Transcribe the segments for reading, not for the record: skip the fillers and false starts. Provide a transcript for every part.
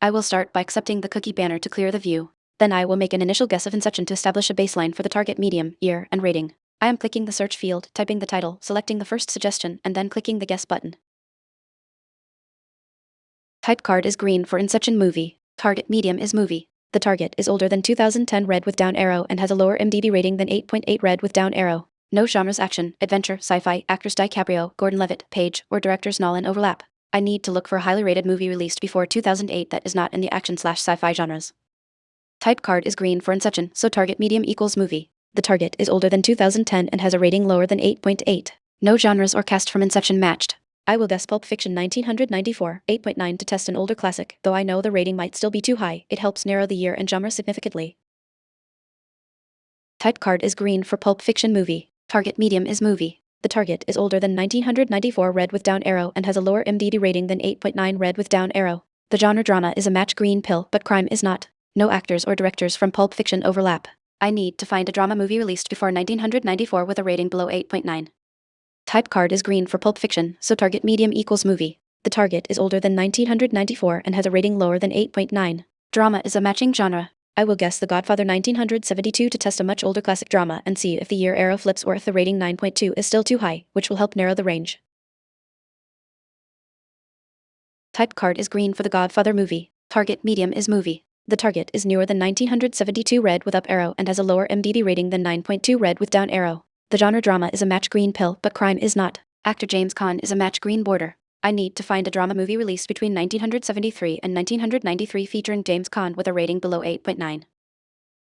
I will start by accepting the cookie banner to clear the view. Then I will make an initial guess of inception to establish a baseline for the target medium, year, and rating. I am clicking the search field, typing the title, selecting the first suggestion, and then clicking the guess button. Type card is green for inception movie. Target medium is movie. The target is older than 2010 red with down arrow and has a lower MDB rating than 8.8 red with down arrow. No genres action, adventure, sci-fi, actors DiCaprio, Gordon-Levitt, Page, or directors Nolan overlap. I need to look for a highly rated movie released before 2008 that is not in the action/sci-fi genres. Type card is green for inception, so target medium equals movie. The target is older than 2010 and has a rating lower than 8.8. No genres or cast from inception matched. I will guess Pulp Fiction 1994, 8.9 to test an older classic, though I know the rating might still be too high. It helps narrow the year and genre significantly. Type card is green for Pulp Fiction movie. Target medium is movie. The target is older than 1994 red with down arrow and has a lower MDB rating than 8.9 red with down arrow. The genre drama is a match green pill, but crime is not. No actors or directors from Pulp Fiction overlap. I need to find a drama movie released before 1994 with a rating below 8.9. Type card is green for Pulp Fiction, so target medium equals movie. The target is older than 1994 and has a rating lower than 8.9. Drama is a matching genre. I will guess The Godfather 1972 to test a much older classic drama and see if the year arrow flips or if the rating 9.2 is still too high, which will help narrow the range. Type card is green for The Godfather movie. Target medium is movie. The target is newer than 1972 red with up arrow and has a lower MDB rating than 9.2 red with down arrow. The genre drama is a match green pill, but crime is not. Actor James Caan is a match green border. I need to find a drama movie released between 1973 and 1993 featuring James Caan with a rating below 8.9.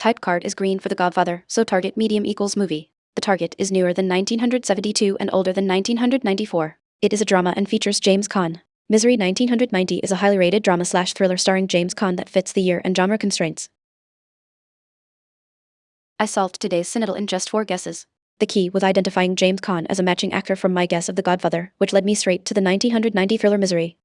Type card is green for The Godfather, so target medium equals movie. The target is newer than 1972 and older than 1994. It is a drama and features James Caan. Misery 1990 is a highly rated drama/thriller starring James Caan that fits the year and genre constraints. I solved today's Cinedle in just 4 guesses. The key was identifying James Caan as a matching actor from my guess of The Godfather, which led me straight to the 1990 thriller Misery.